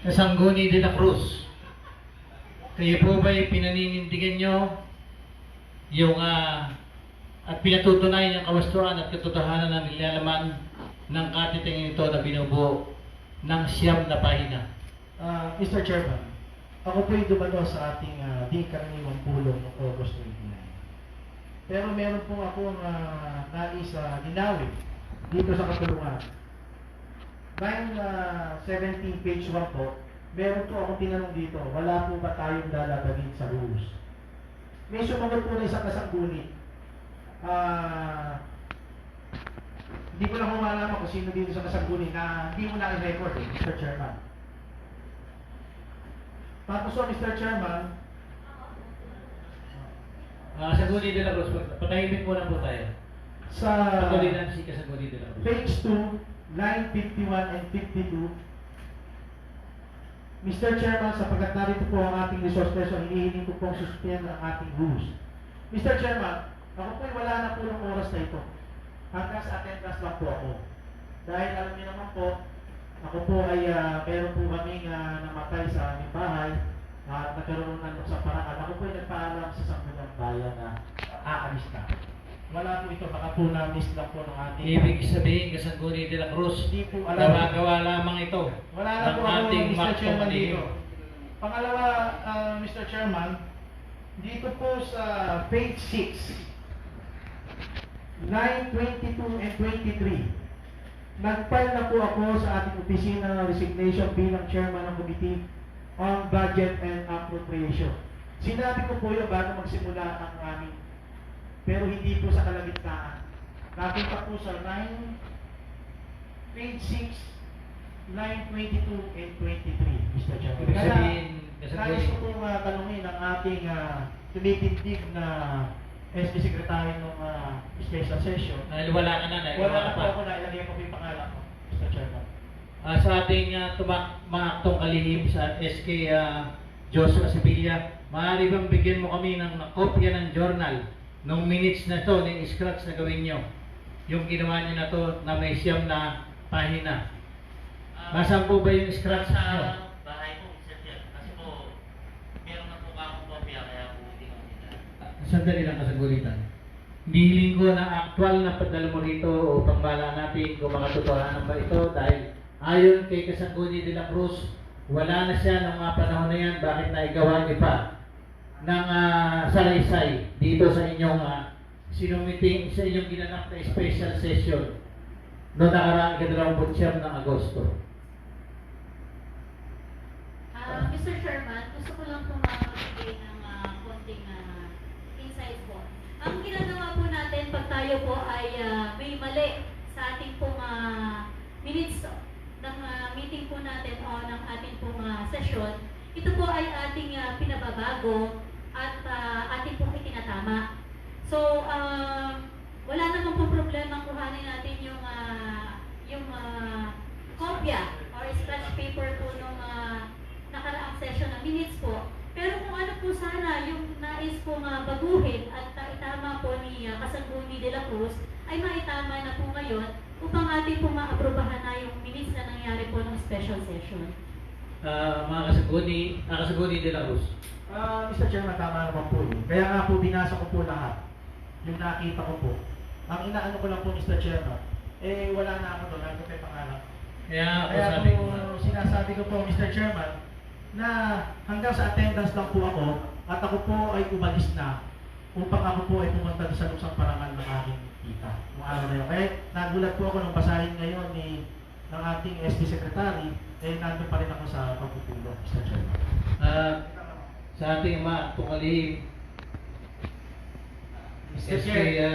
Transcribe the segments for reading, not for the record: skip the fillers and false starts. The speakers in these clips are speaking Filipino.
Sangguni de la Cruz, kayo po ba'y pinaninindigan nyo yung at pinatutunayan yung kawastuhan at katotohanan ng nilalaman ng katitingin ito na binubuo ng 9 na pahina? Mr. Chairman, ako po'y dumalo sa ating di karaniwang pulong noong August 29. Pero meron po akong nais linawin dito sa katulungan. Line 17, page 1 po, meron po akong tinanong dito, wala po ba tayong lalabagin sa rules? May sumagot po na isang kasangguni. Hindi ko lang malaman kung sino dito sa kasangguni na hindi mo na i-record, Mr. Chairman. Tapos so, Mr. Chairman, Sangguni de la Cruz, patahimik muna po tayo. sa Patuloy na si Sangguni de la Cruz. page 2, line 51 and 52, Mr. Chairman, sapagkat narito po ang ating resource person, hinihiling ko pong suspend ang ating rules. Mr. Chairman, ako po'y wala na po ng oras na ito. Hanggang sa attendance lang po ako. Dahil alam niyo naman po, ako po ay meron po kaming namatay sa aming bahay at nagkaroon ng sa paraan. Ako po ay nagpaalam sa Sangguniang Bayan na aalis na. Wala po ito, baka po na-miss lang po ng ating... Ibig sabihin, Sangguni de la Cruz, Hindi po alam. gawa lamang ito Wala na po ng ako, ating Mr. Chairman, makto dito. Pangalawa, Mr. Chairman, dito po sa page 6, line 22 and 23, nag-file na po ako sa ating opisina ng resignation bilang chairman ng Committee on Budget and Appropriation. Sinabi ko po yun bago magsimula ang aming, pero hindi po sa kalagitnaan. Nakita po sa page 6, line 22 and 23, Mr. Chairman. Ibig Kaya, sabihin, nais ko pong tanungin ang ating tumitindig na SB Secretary ng special session. dahil wala ka na, Wala na po ako na ilagay ko po yung pangalan ko, Mr. Chairman. Sa ating tumaktong kalihim sa SK Joshua Sevilla, maaari bang bigyan mo kami ng kopya ng journal nung minutes na to, ng scratch na gawin nyo? Yung ginawa nyo na to na may 9 na pahina. Nasaan po ba yung scratch Sa nyo? bahay po, Sir Jeff. Kasi po, meron na po akong kopya, kaya po hindi ko nila. Sandali lang kasagulitan. Hiling ko na actual na padala mo rito o pambala natin kung makatotohanan ba ito dahil ayon kay Kasangguni de la Cruz, wala na siya ng mga panahon na yan, bakit naigawa niyo pa ng salaysay dito sa inyong sinumiting sa inyong ginanap na special session noong nakaraang 29 ng Agosto. Mr. Chairman, gusto ko lang pong magbigay ng konting insight po. Ang ginagawa po natin pag tayo po ay may mali sa ating pong minutes ng meeting po natin o ng ating pong session, ito po ay ating pinababago at ating pong itinatama. So, wala namang po problema kuhanin natin yung kopya or scratch paper po nung nakaraang session ng minutes po. Pero kung ano po sana yung nais pong baguhin at itama po ni Kasangguni de la Cruz ay maitama na po ngayon upang ating pong maaprubahan na yung minutes na nangyari po ng special session. Mga Kasangguni de la Cruz. Mr. Chairman, tama naman po yun. Kaya nga po, binasa ko po lahat. Yung nakita ko po. Ang inaano ko lang po, Mr. Chairman, wala na ako doon. Ano pa yung pangalan? Kaya sabi ko po, sinasabi ko po, Mr. Chairman, na hanggang sa attendance lang po ako at ako po ay umalis na upang ako po ay pumunta sa luksang parangal ng aking tita. Nung araw na yun. Kaya nagulat po ako nung basahin ngayon ng ating SB Secretary, nandun pa rin ako sa pagpupulong, Mr. Chairman. Sa ating mga tukalihim, Mr. SK Chair,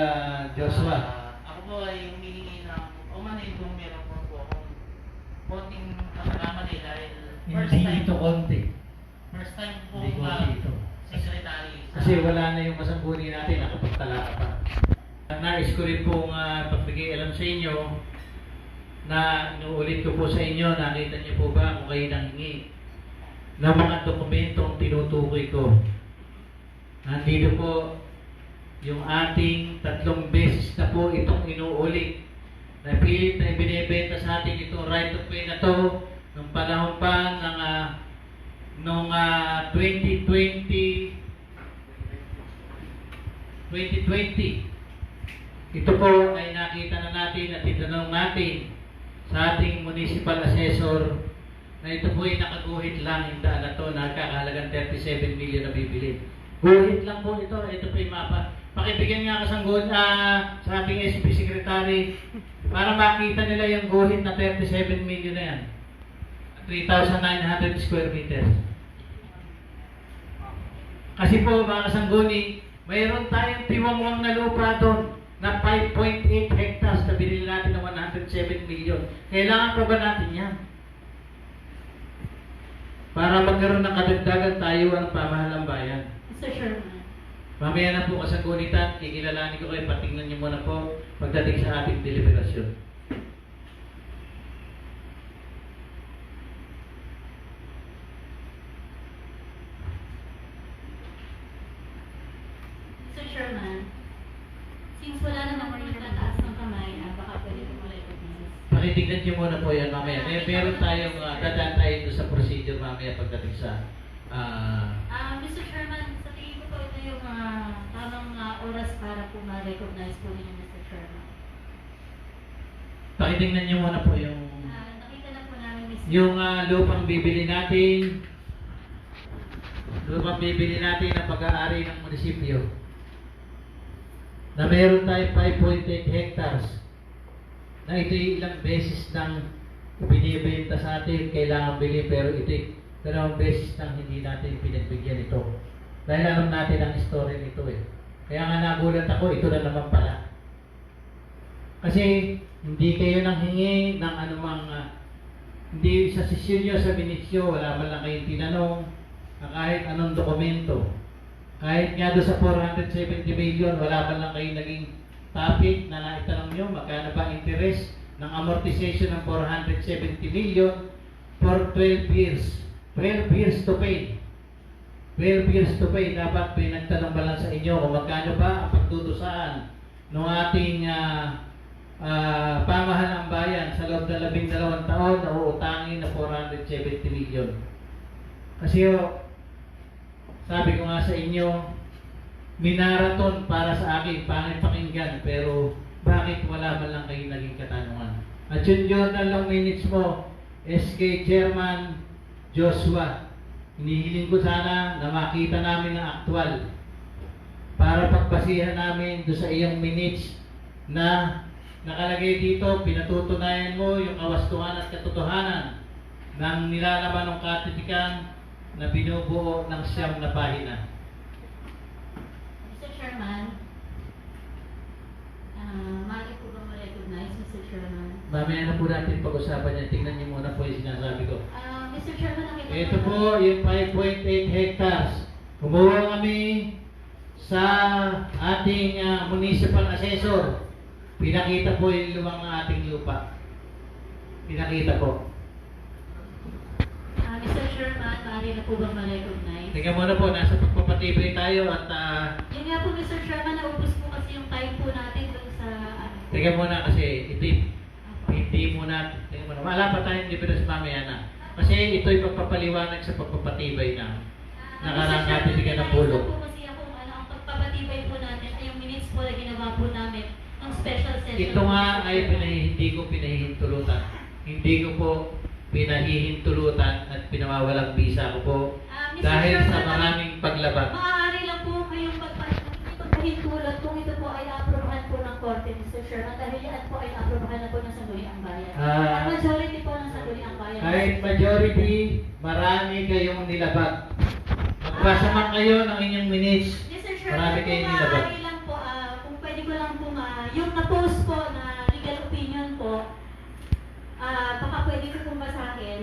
Joshua. ako po ay humihingi ng umanin kung meron po akong konting pagkakamali dahil Hindi ito konti. first time po Hindi konti ito. secretary. Kasi wala na yung kasangguni natin, nakapagtala ka pa. Nais ko rin pong pagbigay alam sa inyo na inuulit ko po sa inyo, nakita niyo po ba kung kayo nanghingi ng mga dokumentong tinutukoy ko. Nandito po yung ating 3 beses na po itong inuulit. Napilit na ibinebenta sa atin itong right of way na to nung panahon pa ng noong 2020. Ito po ay nakita na natin at itanong natin sa ating municipal assessor na ito po ay nakaguhit lang yung daan na ito, nakakahalagang 37 million na bibili. Guhit lang po ito. Ito po yung mapa. Pakibigyan nga kasanggon sa ating SP Secretary para makita nila yung guhit na 37 million na yan. 3,900 square meters. Kasi po mga kasangguni, mayroon tayong tiwangwang na lupa doon na 5.8 hectares na binili natin ng 107 million. Kailangan pa ba natin yan? Para magkaroon ng kadagdagan tayo ang pamahalang bayan. Mr. Sherman. Mamaya na po kasagunitan, kikilalanin ko kayo, patingnan niyo muna po pagdating sa ating deliberasyon. Mr. Sherman, since wala naman po nagtataas ng kamay, baka pwede ko ma-recognize. Pakitignan niyo muna po yan mamaya. Meron tayong dadaan tayo doon sa procedure mamaya pagdating sa Mr. Sherman, sa tingin ko po ito yung tamang oras para po ma-recognize po ninyo, Mr. Sherman. pakitignan niyo muna po yung Nakita na po namin, Mr. yung lupang bibili natin. Lupang bibili natin ng pag-aari ng munisipyo. Na meron tayo 5.8 hectares. Na ito ilang beses nang binibenta sa atin, kailangan bili, pero ito dalawang beses nang hindi natin pinagbigyan ito. Dahil alam natin ang story nito eh. Kaya nga nagulat ako, ito na naman pala. Kasi hindi kayo nang hingi ng anumang, hindi sa sesyon nyo, sa minutes nyo, wala man lang kayong tinanong na kahit anong dokumento. Kahit nga doon sa 470 million, wala man lang kayong naging topic na naitanong nyo, magkano ba interest ng amortization ng 470 million for 12 years. 12 years to pay. 12 years to pay. Dapat pinagtanong ba lang sa inyo kung magkano ba ang pagtutusahan ng ating pamahalang bayan sa loob ng 12 taon na uutangin na 470 million. Kasi sabi ko nga sa inyo, minaraton para sa akin, pangit pakinggan, pero bakit wala man lang kayo naging katanungan? At yung journal ng minutes mo, SK Chairman Joshua, hinihiling ko sana na makita namin ang aktual para pagbasihan namin doon sa iyong minutes na nakalagay dito, pinatutunayan mo yung kawastuhan at katotohanan ng nilalaman ng katitikan na binubuo ng siyam na pahina. Mr. Chairman, mali po ba ma-recognize, Mr. Chairman? Mamaya na po natin pag-usapan yan. Tingnan niyo muna po yung sinasabi ko. Mr. Chairman, nakita Ito po yung 5.8 hectares. Kumuha kami sa ating municipal assessor. Pinakita po yung lumang ating lupa. Pinakita po. Mr. Chairman, mali na po ba ma-recognize? Tingnan muna po, nasa pagpapatibay tayo at Yun nga po, Mr. Chairman, naubos po kasi yung time po natin dun sa tingnan muna kasi hindi muna, tingnan muna. Wala pa tayong difference mamaya na. Kasi ito'y pagpapaliwanag sa pagpapatibay na nakarangati ka ng pulo. po kasi ako, ang pagpapatibay po natin ay yung minutes po na ginawa po namin ng special session. Ito nga ay hindi ko pinahihintulutan. Hindi ko po pinahihintulutan at pinawawalang bisa ko po Mr. dahil sa Chairman, maraming paglabag. maaari lang po kayong pagpahintulot kung ito po ay aprobahan po ng Korte, Mr. Chairman, dahil yan po ay aprobahan na po ng Sangguniang Bayan. Ang majority po ng Sangguniang Bayan. Kahit majority, marami kayong nilabag. Magbasa man kayo ng inyong minutes. Mr. Chairman, Marami kung kayong nilabag. maaari lang po, kung pwede ko lang po yung na-post po na legal opinion po, baka pwede ko pong basahin,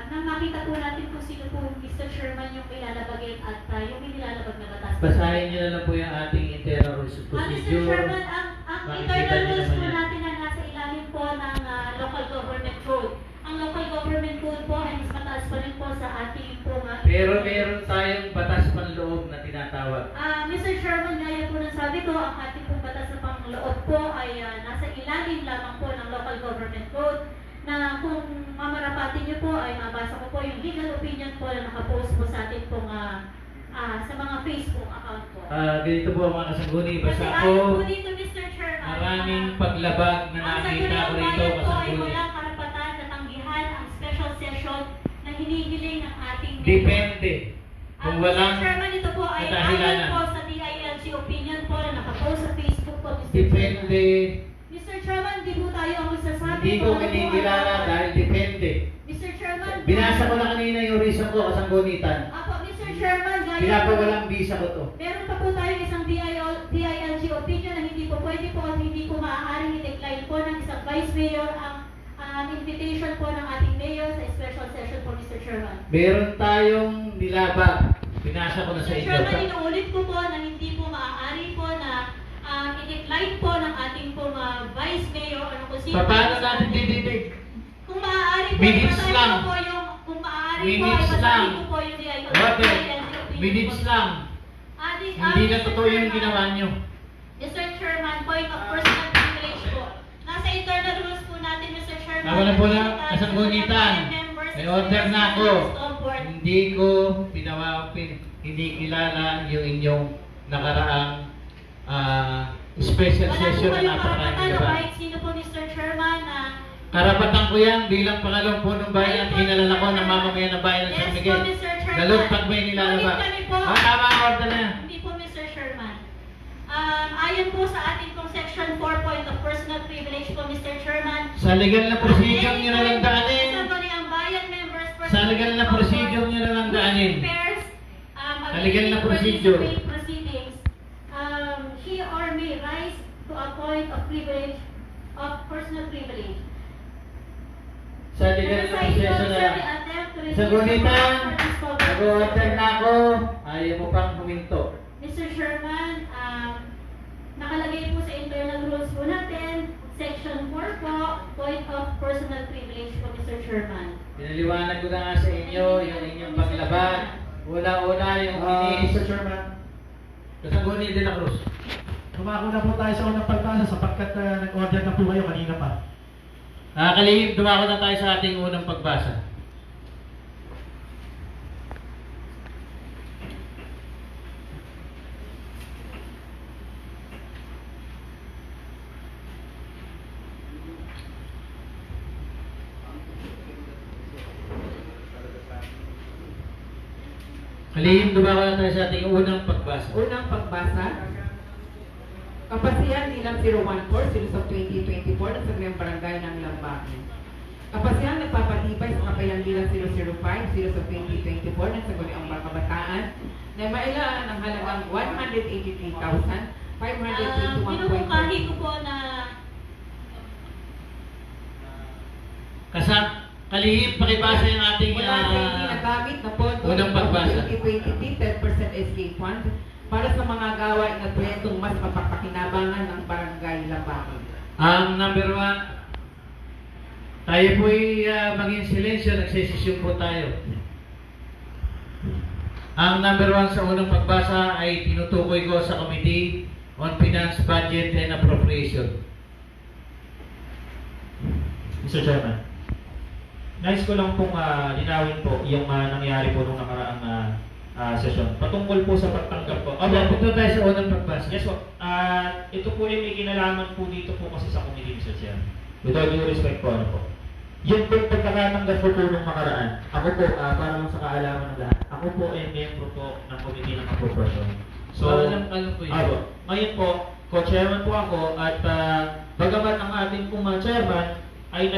nang makita po natin kung sino po Mr. Sherman yung ilalabagin at yung inilalabag na batas. Basahin niyo na lang po yung ating internal rules of Mr. procedure. Sherman, ang Makikita internal niyo rules naman po yan. natin na nasa ilalim po ng local government code. Ang local government code po ay mas mataas pa rin po sa ating po Pero meron tayong batas panloob na tinatawag. Mr. Sherman, gaya po ng sabi ko, ang ating pong batas na pangloob po ay nasa ilalim lamang po ng local government code na kung mamarapat pababati niyo po ay mabasa ko po yung legal opinion po na nakapost po sa atin pong sa mga Facebook account po. Ganito po mga kasangguni, Kasi basta ayon po ako, dito, Mr. Chairman, maraming paglabag na ang nakita ko Sangguniang rito Bayan po ay kasangguni. walang karapatan na tanggihan ang special session na hinihiling ng ating Depende. Kung walang Mr. Chairman, ito po ay kadahilanan. ayon po sa DILG opinion po na nakapost sa Facebook po, Mr. Depende. Chairman. Mr. Chairman, di po tayo ang magsasabi Hindi ko kung ano po kinikilala ang- dahil depende. Mr. Chairman, Binasa ko na kanina yung reason ko kasanggunitan. Apo, Mr. Chairman, gaya Pinapawalang visa ko to. meron pa po tayong isang DILG opinion na hindi po pwede po at hindi po maaaring i-decline po ng isang Vice Mayor ang invitation po ng ating Mayor sa special session po, Mr. Chairman. Meron tayong nilabag. Binasa ko na sa Mr. inyo. Chairman, inuulit ko po na hindi po maaari po na i-decline po ng ating po Vice Mayor o kung sino. Paano natin dididig? Kung maaari po, Minutes ibasahin lang. ko po yung, kung maaari po, Minutes ibasahin lang. ko po yung DILG Water. opinion Minutes po. lang. Hindi na Mr. totoo yung Chairman, ginawa nyo. Mr. Chairman, point of personal privilege po. Nasa internal rules po natin, Mr. Chairman. Nawalan po na Members, kasanggunitan. members, May order na ako. of board. Hindi ko hindi kilala yung inyong nakaraang special Wala po session na kayong napakaraming karapatan o laban. kahit sino po, Mr. Chairman, na Karapatan ko yan bilang pangalawang punong bayan at hinalala ko ng mamamayan ng bayan ng San Yes Miguel. po, Mr. Chairman. Galot pag may nilalaba. Ngunit kami po, Tama ang order na yan. hindi po, Mr. Chairman. Ayon po sa ating pong section 4 point of personal privilege po, Mr. Chairman. Sa legal na procedure nyo na lang daanin. Sangguniang Bayan members, Sa legal na procedure nyo na lang daanin. Sa legal na procedure. Proceedings, he or may rise to a point of privilege, of personal privilege. Sa legal na proseso na lang. Sa gunitan, nag-order na ako. Ayaw mo pang huminto. Mr. Chairman, nakalagay po sa internal rules po natin, section 4 po, point of personal privilege po, Mr. Chairman. Pinaliwanag ko na nga sa inyo yung inyong paglaban. Una-una yung inis. Mr. Chairman, Kasangguni de la Cruz. tumako na po tayo sa unang pagbasa sapagkat nag-order na po kayo kanina pa. Nakakalihim, dumako na tayo sa ating unang pagbasa. Kalihim, dumako na tayo sa ating unang pagbasa. Unang pagbasa. Kapasihan bilang 014, Series of 2024 ng Sagriang Barangay ng Lambacan. Kapasihan nagpapatibay sa kapilang bilang 005, Series of 2024 ng Sagriang Kabataan na mailaan ng halagang 183,521.4. Pinupungkahi ko po na Kalihim, pakibasa yung ating Mula sa hindi nagamit na pondo unang pagbasa. 2020 10% escape fund para sa mga gawain at proyektong mas mapapakinabangan ng Barangay Lambacan. Ang number 1, tayo po'y maging silensyo, nagsisisyon po tayo. Ang number 1 sa unang pagbasa ay tinutukoy ko sa Committee on Finance, Budget and Appropriation. Mr. Chairman, nais ko lang pong linawin po yung nangyari po nung nakaraang session. Patungkol po sa pagtanggap po. Punta tayo sa unang pagbasa. Yes po. Ito po yung may kinalaman po dito po kasi sa committee, Mr. Chairman. With all due respect po, ano po. Yun po yung pagkakatanggap po nung nakaraan. Ako po, para lang sa kaalaman ng lahat, ako po ay membro po ng committee ng appropriation. Alam po yun. Ngayon po, co-chairman po ako at bagamat ang ating pong chairman ay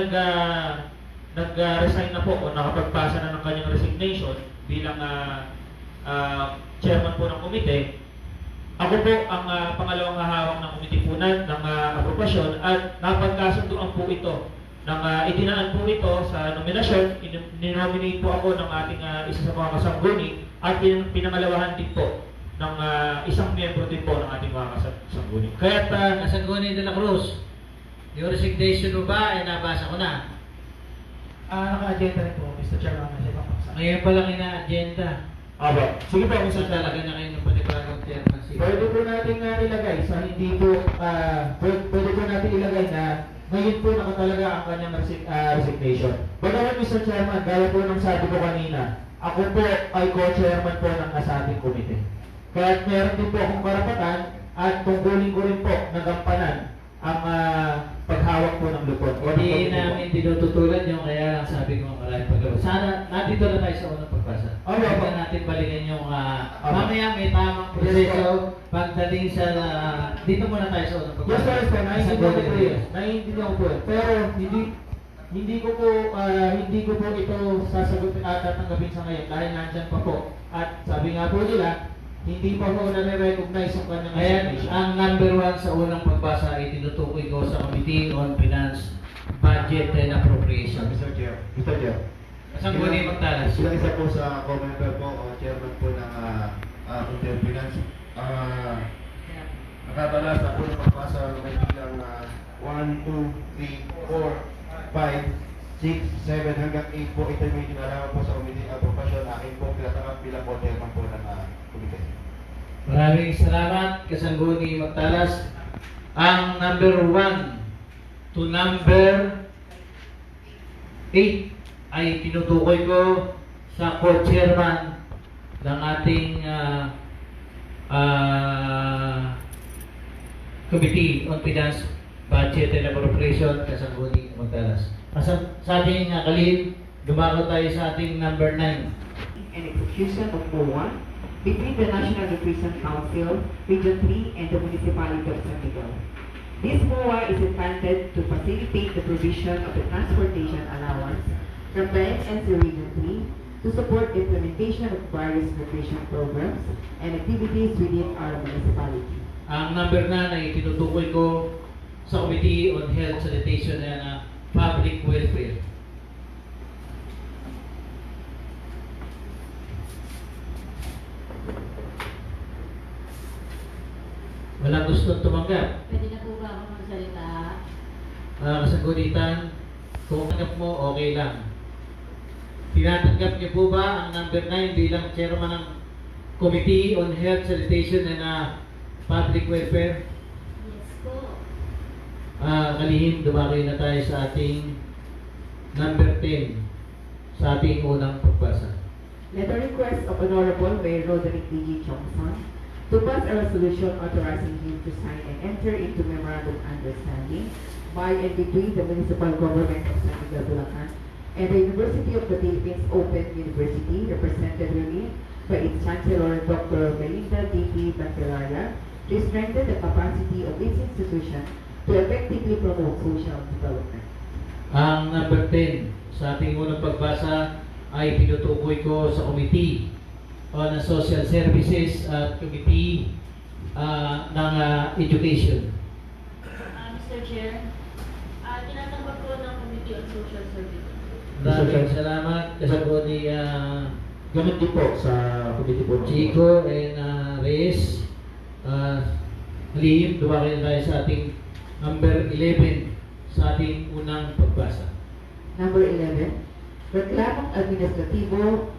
nag-resign na po o nakapagpasa na ng kanyang resignation bilang chairman po ng komite. Ako po ang pangalawang hahawak ng komite po ng aprobasyon at napagkasunduan po ito ng itinaan po ito sa nominasyon. Ninominate po ako ng ating isa sa mga kasangguni at pinangalawahan din po ng isang miyembro din po ng ating mga kasangguni. Kaya Kasangguni de la Cruz, yung resignation mo ba ay nabasa ko na. Naka-agenda rin po, Mr. Chairman, na ibang paksa. Ngayon pa lang ina-agenda. Sige po, Mr. So Chairman. talaga na kayo ng panibagong chairman. Pwede po natin ilagay sa hindi po, pwede po natin ilagay na ngayon po nakatalaga ang kanyang resignation. Bagaman Mr. Chairman, gaya po ng sabi ko kanina, ako po ay co-chairman po ng nasabing komite. Kaya meron din po akong karapatan at tungkulin ko rin po na gampanan ang paghawak po ng lupon. Hindi namin tinututulan yung kaya lang sabi ko maraming paggawa. Sana, nandito na tayo sa unang pagbasa. Okay. Huwag na natin balikan yung, mamaya may tamang proseso pagdating sa, dito muna tayo sa unang pagbasa. Yes, sir, naiintindihan ko po yun. Yes. Naiintindihan ko po yun. Pero hindi ko po ito sasagutin at tatanggapin sa ngayon dahil nandyan pa po. At sabi nga po nila, hindi pa po na-recognize yung kanyang Ayan, resignation. ang number 1 sa unang pagbasa ay tinutukoy ko sa Committee on Finance, Budget and Appropriation. Mr. Chair. Mr. Chair. Sangguni Magtalas. Sila isa po sa co-member po o chairman po ng Committee on Finance. Nakatalas ako ng pagbasa ng may bilang 1, 2, 3, 4, 5, 6, 7 hanggang 8 po. Ito may kinalaman po sa Committee on Appropriation. Akin po kilatangan bilang po chairman po ng committee. Maraming salamat, Kasangguni Magtalas. Ang number 1 to number 8 ay tinutukoy ko sa co-chairman ng ating Committee on Finance, Budget and Appropriation, Kasangguni Magtalas. Sa ating kalihim, dumako tayo sa ating number 9. And execution of MOA between the National Nutrition Council, Region 3, and the Municipality of San Miguel. This MOA is intended to facilitate the provision of the transportation allowance from the NNC Region 3 to support implementation of various nutrition programs and activities within our municipality. Ang number 9 ay tinutukoy ko sa Committee on Health, Sanitation and Public Welfare. Walang gusto tumanggap. Pwede na po ba ako magsalita? Kasagulitan, kung tanggap mo, okay lang. Tinatanggap niyo po ba ang number 9 bilang chairman ng Committee on Health, Sanitation and Public Welfare? Yes po. Kalihim, dumaki na tayo sa ating number 10 sa ating unang pagbasa. Letter request of Honorable Mayor Roderick D.G. Johnson to pass a resolution authorizing him to sign and enter into memorandum of understanding by and between the municipal government of San Miguel, Bulacan and the University of the Philippines Open University, represented within by its Chancellor Dr. Melinda D.P. Bacalaria, to strengthen the capacity of its institution to effectively promote social development. Ang number 10 sa ating unang pagbasa ay tinutukoy ko sa Committee on Social Services at Committee ng Education. Mr. Chair, tinatanggap po ng Committee on Social Services. Maraming salamat. Kasaguni Ganun din po sa committee po. Chico and Reyes. Halihim, dumaki na tayo sa ating number 11 sa ating unang pagbasa. Number 11, reklamong administratibo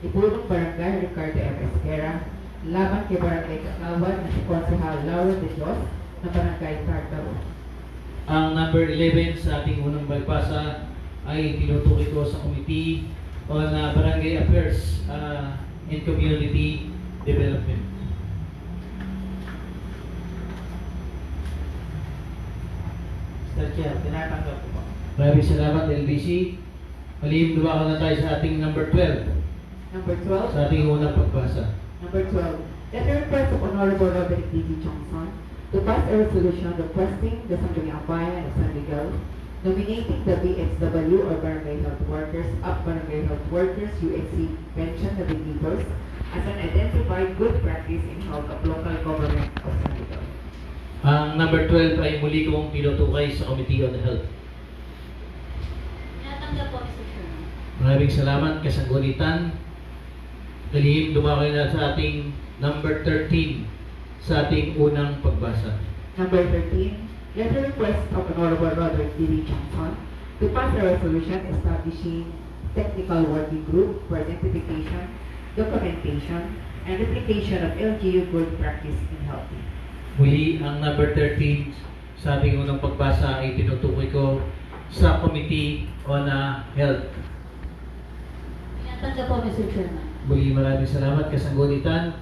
ni Punong Barangay Ricardo M. Esquera laban kay Barangay Kakawan na si Konsehal Laura de Dios na Barangay Tartaro. Ang number 11 sa ating unang pagbasa ay tinutukoy ko sa Committee on Barangay Affairs and Community Development. Mr. Chair, tinatanggap ko po. Maraming salamat, LBC. Halihim, dumako na tayo sa ating number 12 Number 12, sa ating unang pagbasa. Number 12, letter request of Honorable Roderick D.G. Johnson to pass a resolution requesting the Sangguniang Bayan of San Miguel nominating the BXW or Barangay Health Workers up Barangay Health Workers USC Pension Navigators as an identified good practice in health of local government of San Miguel. Ang number 12 ay muli kong tinutukay sa Committee on Health. Tinatanggap po, Mr. Chairman. Maraming salamat, Kasanggunitan. Halihim, dumako na sa ating number 13 sa ating unang pagbasa. Number 13, letter request of Honorable Roderick D.D. Johnson to pass a resolution establishing technical working group for identification, documentation, and replication of LGU good practice in health. Muli ang number 13 sa ating unang pagbasa ay tinutukoy ko sa Committee on Health. Tanda po, Mr. Chairman. Muli maraming salamat kasanggunitan.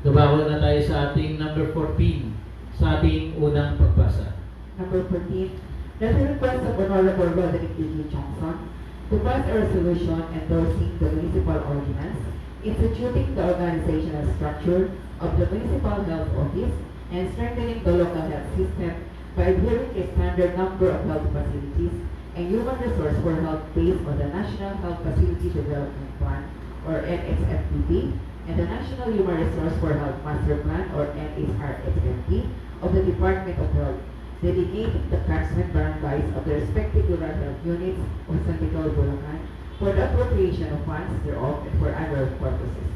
Dumako na tayo sa ating number 14 sa ating unang pagbasa. Number 14, that the request of Honorable Roderick D. Johnson to pass a resolution endorsing the municipal ordinance, instituting the organizational structure of the municipal health office and strengthening the local health system by adhering a standard number of health facilities and human resource for health based on the National Health Facility Development Plan or NHFPP and the National Human Resource for Health Master Plan or NHRSMP of the Department of Health, delegating the catchment barangays of the respective rural health units of San Miguel, Bulacan for the appropriation of funds thereof and for other purposes.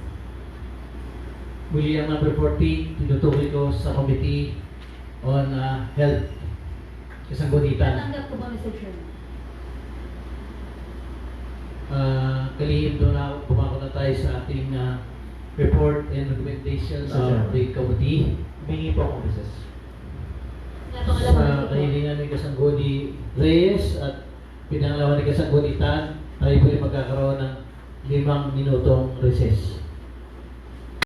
Muli ang number 14, tinutukoy ko sa Committee on Health. Kasanggunitan. Tatanggap ko ba, Mr. Chairman? Kalihim doon na bumako na tayo sa ating report and recommendations of the committee. Humingi po akong recess. Sa kahilingan ni Kasangguni Reyes at pinangalawan ni Kasangguni Tan, tayo po ay magkakaroon ng 5 minutong recess.